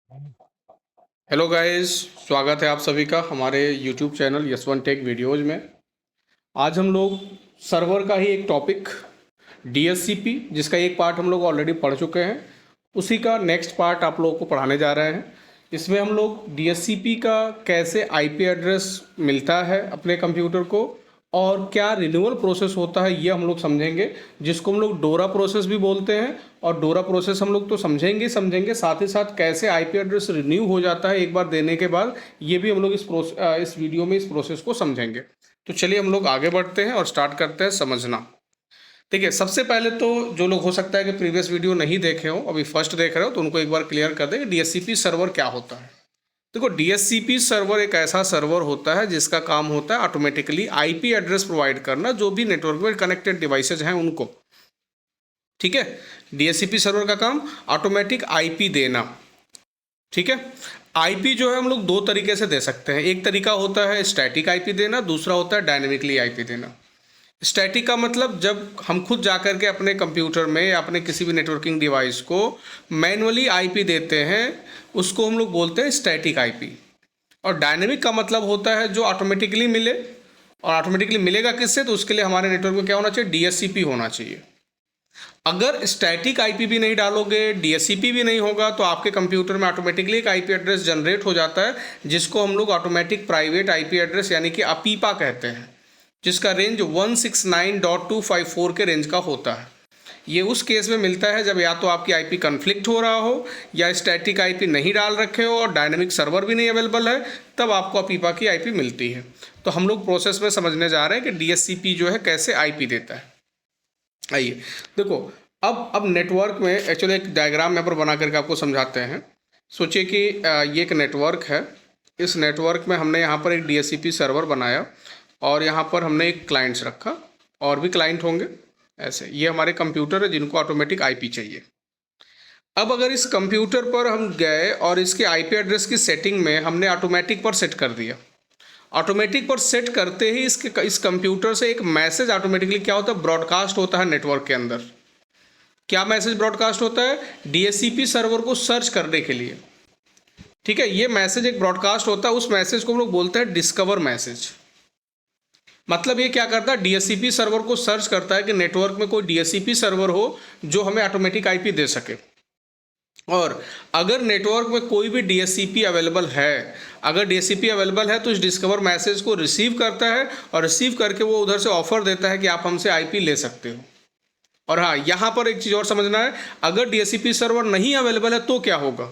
Hello guys, स्वागत है आप सभी का हमारे YouTube channel Yashwant tech videos में। आज हम लोग सर्वर का ही एक टॉपिक डीएससीपी, जिसका एक पार्ट हम लोग ऑलरेडी पढ़ चुके हैं, उसी का नेक्स्ट पार्ट आप लोगों को पढ़ाने जा रहे हैं। इसमें हम लोग डीएससीपी का कैसे आईपी एड्रेस मिलता है अपने कंप्यूटर को और क्या रिन्यूअल प्रोसेस होता है ये हम लोग समझेंगे, जिसको हम लोग डोरा प्रोसेस भी बोलते हैं। और डोरा प्रोसेस हम लोग तो समझेंगे साथ ही साथ कैसे आईपी एड्रेस रिन्यू हो जाता है एक बार देने के बाद, ये भी हम लोग इस वीडियो में इस प्रोसेस को समझेंगे। तो चलिए हम लोग आगे बढ़ते हैं और स्टार्ट करते हैं समझना। ठीक है, सबसे पहले तो जो लोग हो सकता है कि प्रीवियस वीडियो नहीं देखे हो, अभी फर्स्ट देख रहे हो, तो उनको एक बार क्लियर कर दें कि डीएससीपी सर्वर क्या होता है। देखो, डीएससीपी सर्वर एक ऐसा सर्वर होता है जिसका काम होता है ऑटोमेटिकली आईपी एड्रेस प्रोवाइड करना जो भी नेटवर्क में कनेक्टेड डिवाइसेज हैं उनको। ठीक है, डीएससीपी सर्वर का काम ऑटोमेटिक आईपी देना। ठीक है, आईपी जो है हम लोग दो तरीके से दे सकते हैं। एक तरीका होता है स्टैटिक आईपी देना, दूसरा होता है डायनेमिकली आईपी देना। स्टैटिक का मतलब जब हम खुद जाकर के अपने कंप्यूटर में या अपने किसी भी नेटवर्किंग डिवाइस को मैनुअली आईपी देते हैं, उसको हम लोग बोलते हैं स्टैटिक आईपी। और डायनेमिक का मतलब होता है जो ऑटोमेटिकली मिले, और ऑटोमेटिकली मिलेगा किससे, तो उसके लिए हमारे नेटवर्क में क्या होना चाहिए, डीएससीपी होना चाहिए। अगर स्टैटिक आईपी भी नहीं डालोगे, डीएससीपी भी नहीं होगा, तो आपके कंप्यूटर में ऑटोमेटिकली एक आईपी एड्रेस जनरेट हो जाता है जिसको हम लोग ऑटोमेटिक प्राइवेट आईपी एड्रेस यानी कि अपीपा कहते हैं, जिसका रेंज 169.254 के रेंज का होता है। ये उस केस में मिलता है जब या तो आपकी आईपी कन्फ्लिक्ट हो रहा हो, या स्टैटिक आईपी नहीं डाल रखे हो और डायनेमिक सर्वर भी नहीं अवेलेबल है, तब आपको अपीपा की आईपी मिलती है। तो हम लोग प्रोसेस में समझने जा रहे हैं कि डीएससीपी जो है कैसे आईपी देता है। आइए देखो, अब नेटवर्क में एक्चुअली एक डायग्राम यहाँ पर बना करके आपको समझाते हैं। सोचिए कि ये एक नेटवर्क है। इस नेटवर्क में हमने यहाँ पर एक डीएससीपी सर्वर बनाया और यहाँ पर हमने एक क्लाइंट्स रखा, और भी क्लाइंट होंगे ऐसे। ये हमारे कंप्यूटर है जिनको ऑटोमेटिक आईपी चाहिए। अब अगर इस कंप्यूटर पर हम गए और इसके आईपी एड्रेस की सेटिंग में हमने ऑटोमेटिक पर सेट कर दिया, ऑटोमेटिक पर सेट करते ही इस कंप्यूटर से एक मैसेज ऑटोमेटिकली क्या होता है, ब्रॉडकास्ट होता है नेटवर्क के अंदर। क्या मैसेज ब्रॉडकास्ट होता है, डीएससीपी सर्वर को सर्च करने के लिए। ठीक है, ये मैसेज एक ब्रॉडकास्ट होता है, उस मैसेज को हम लोग बोलते हैं डिस्कवर मैसेज। मतलब ये क्या करता है, डीएससीपी सर्वर को सर्च करता है कि नेटवर्क में कोई डीएससीपी सर्वर हो जो हमें ऑटोमेटिक आईपी दे सके। और अगर नेटवर्क में कोई भी डीएससीपी अवेलेबल है, अगर डीएससीपी अवेलेबल है तो इस डिस्कवर मैसेज को रिसीव करता है, और रिसीव करके वो उधर से ऑफर देता है कि आप हमसे आईपी ले सकते हो। और हाँ, यहाँ पर एक चीज़ और समझना है, अगर डीएससीपी सर्वर नहीं अवेलेबल है तो क्या होगा।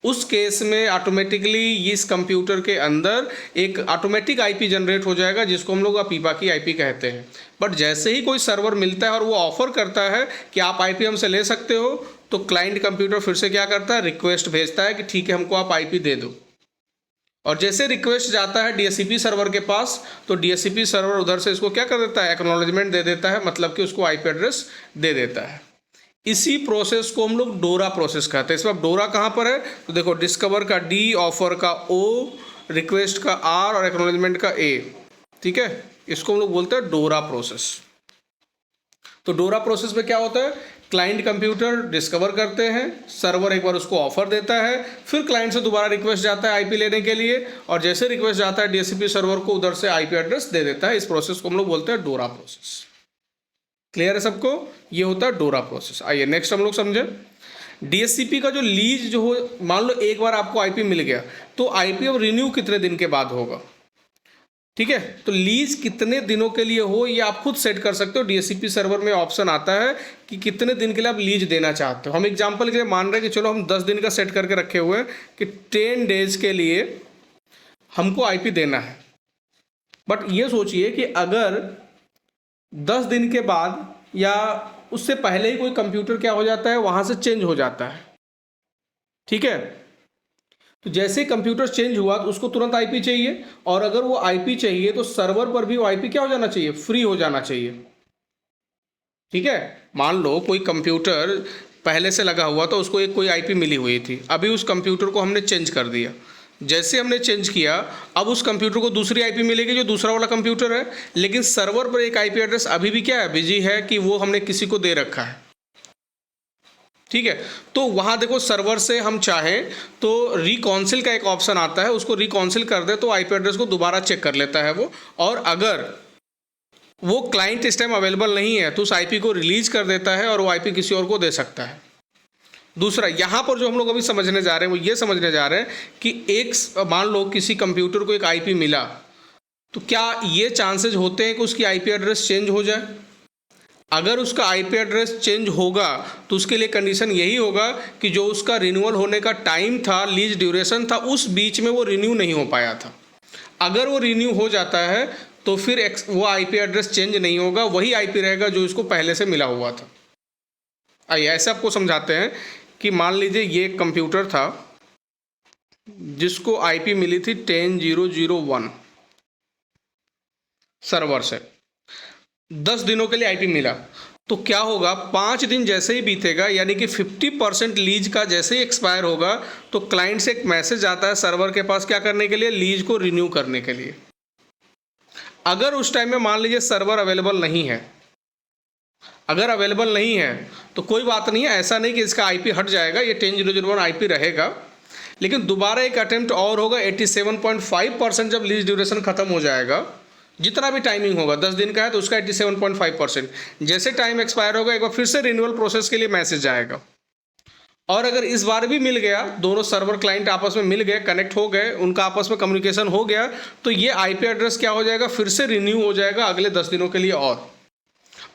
उस केस में ऑटोमेटिकली इस कंप्यूटर के अंदर एक ऑटोमेटिक आईपी जनरेट हो जाएगा जिसको हम लोग अपीपा की आईपी कहते हैं। बट जैसे ही कोई सर्वर मिलता है और वो ऑफर करता है कि आप आईपी हमसे ले सकते हो, तो क्लाइंट कंप्यूटर फिर से क्या करता है, रिक्वेस्ट भेजता है कि ठीक है, हमको आप आईपी दे दो। और जैसे रिक्वेस्ट जाता है डीएससीपी सर्वर के पास, तो डीएससीपी सर्वर उधर से इसको क्या कर देता है, एक्नॉलेजमेंट दे देता है, मतलब कि उसको आईपी एड्रेस दे देता है। इसी प्रोसेस को हम लोग डोरा प्रोसेस कहते हैं। इसमें अब डोरा कहाँ पर है, तो देखो, डिस्कवर का डी, ऑफर का ओ, रिक्वेस्ट का आर और एक्नॉलेजमेंट का ए। ठीक है, इसको हम लोग बोलते हैं डोरा प्रोसेस। तो डोरा प्रोसेस में क्या होता है, क्लाइंट कंप्यूटर डिस्कवर करते हैं, सर्वर एक बार उसको ऑफर देता है, फिर क्लाइंट से दोबारा रिक्वेस्ट जाता है आईपी लेने के लिए, और जैसे रिक्वेस्ट जाता है डीएससीपी सर्वर को उधर से आईपी एड्रेस दे देता है। इस प्रोसेस को हम लोग बोलते हैं डोरा प्रोसेस। क्लियर है सबको, ये होता है डोरा प्रोसेस। आइए नेक्स्ट हम लोग समझें। डीएससीपी का जो लीज जो हो, मान लो एक बार आपको आईपी मिल गया, तो आईपी अब रिन्यू कितने दिन के बाद होगा। ठीक है, तो लीज कितने दिनों के लिए हो ये आप खुद सेट कर सकते हो। डीएससीपी सर्वर में ऑप्शन आता है कि कितने दिन के लिए आप लीज देना चाहते हो। हम एग्जांपल के लिए मान रहे हैं कि चलो हम 10 दिन का सेट करके रखे हुए हैं कि 10 डेज के लिए हमको आईपी देना है। बट ये सोचिए कि अगर 10 दिन के बाद या उससे पहले ही कोई कंप्यूटर क्या हो जाता है, वहाँ से चेंज हो जाता है। ठीक है, तो जैसे कंप्यूटर चेंज हुआ तो उसको तुरंत आईपी चाहिए, और अगर वो आईपी चाहिए तो सर्वर पर भी वो आईपी क्या हो जाना चाहिए, फ्री हो जाना चाहिए। ठीक है, मान लो कोई कंप्यूटर पहले से लगा हुआ था, उसको एक कोई आईपी मिली हुई थी, अभी उस कंप्यूटर को हमने चेंज कर दिया। जैसे हमने चेंज किया, अब उस कंप्यूटर को दूसरी आईपी मिलेगी जो दूसरा वाला कंप्यूटर है, लेकिन सर्वर पर एक आईपी एड्रेस अभी भी क्या है, बिजी है कि वो हमने किसी को दे रखा है। ठीक है। तो वहाँ देखो सर्वर से हम चाहें तो रिकाउंसिल का एक ऑप्शन आता है, उसको रिकाउंसिल कर दे तो आईपी एड्रेस को दोबारा चेक कर लेता है वो, और अगर वो क्लाइंट इस टाइम अवेलेबल नहीं है तो उस आईपी को रिलीज कर देता है और वो आईपी किसी और को दे सकता है। दूसरा यहाँ पर जो हम लोग अभी समझने जा रहे हैं वो ये समझने जा रहे हैं कि एक मान लो किसी कंप्यूटर को एक आईपी मिला, तो क्या ये चांसेस होते हैं कि उसकी आईपी एड्रेस चेंज हो जाए? अगर उसका आईपी एड्रेस चेंज होगा तो उसके लिए कंडीशन यही होगा कि जो उसका रिन्यूअल होने का टाइम था, लीज ड्यूरेशन था, उस बीच में वो रिन्यू नहीं हो पाया था। अगर वो रिन्यू हो जाता है तो फिर वो आईपी एड्रेस चेंज नहीं होगा, वही आईपी रहेगा जो इसको पहले से मिला हुआ था। आइए ऐसे आपको समझाते हैं कि मान लीजिए ये एक कंप्यूटर था जिसको आईपी मिली थी 10.0.0.1 सर्वर से, 10 दिनों के लिए आईपी मिला। तो क्या होगा, 5 दिन जैसे ही बीतेगा, यानी कि 50% लीज का जैसे ही एक्सपायर होगा, तो क्लाइंट से एक मैसेज आता है सर्वर के पास क्या करने के लिए, लीज को रिन्यू करने के लिए। अगर उस टाइम में मान लीजिए सर्वर अवेलेबल नहीं है, अगर अवेलेबल नहीं है तो कोई बात नहीं है, ऐसा नहीं कि इसका आईपी हट जाएगा, ये 10.0.0.1 आईपी रहेगा, लेकिन दोबारा एक अटेम्प्ट और होगा। 87.5% जब लीज ड्यूरेशन खत्म हो जाएगा, जितना भी टाइमिंग होगा, 10 दिन का है तो उसका 87.5%, जैसे टाइम एक्सपायर होगा एक बार फिर से रिन्यूअल प्रोसेस के लिए मैसेज आएगा। और अगर इस बार भी मिल गया, दोनों सर्वर क्लाइंट आपस में मिल गए, कनेक्ट हो गए, उनका आपस में कम्युनिकेशन हो गया, तो ये आईपी एड्रेस क्या हो जाएगा, फिर से रिन्यू हो जाएगा अगले 10 दिनों के लिए।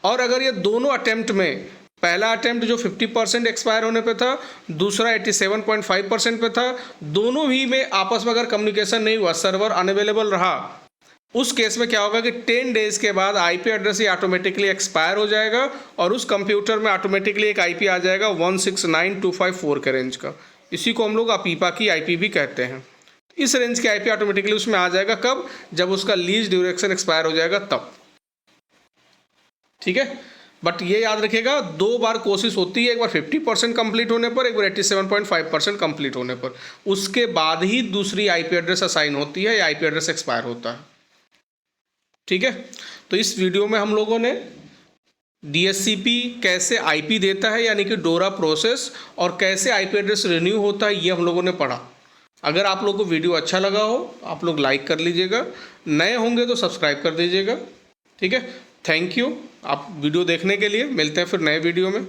और अगर ये दोनों अटेम्प्ट में, पहला अटेम्प्ट जो 50% एक्सपायर होने पे था, दूसरा 87.5% पे था, दोनों ही में आपस में अगर कम्युनिकेशन नहीं हुआ, सर्वर अनअवेलेबल रहा, उस केस में क्या होगा कि 10 डेज के बाद आईपी एड्रेस ही ऑटोमेटिकली एक्सपायर हो जाएगा और उस कंप्यूटर में ऑटोमेटिकली एक आईपी आ जाएगा 169.254 के रेंज का। इसी को हम लोग अपीपा की आईपी भी कहते हैं। इस रेंज की आईपी ऑटोमेटिकली उसमें आ जाएगा, कब, जब उसका लीज ड्यूरेशन एक्सपायर हो जाएगा तब। ठीक है, बट ये याद रखिएगा, 2 बार कोशिश होती है, एक बार 50% कंप्लीट होने पर, एक बार 87.5% कंप्लीट होने पर, उसके बाद ही दूसरी आईपी एड्रेस असाइन होती है या आईपी एड्रेस एक्सपायर होता है। ठीक है, तो इस वीडियो में हम लोगों ने डीएससीपी कैसे आईपी देता है, यानी कि डोरा प्रोसेस, और कैसे आईपी एड्रेस रिन्यू होता है, ये हम लोगों ने पढ़ा। अगर आप लोगों को वीडियो अच्छा लगा हो, आप लोग लाइक कर लीजिएगा, नए होंगे तो सब्सक्राइब कर दीजिएगा। ठीक है, थैंक यू आप वीडियो देखने के लिए। मिलते हैं फिर नए वीडियो में।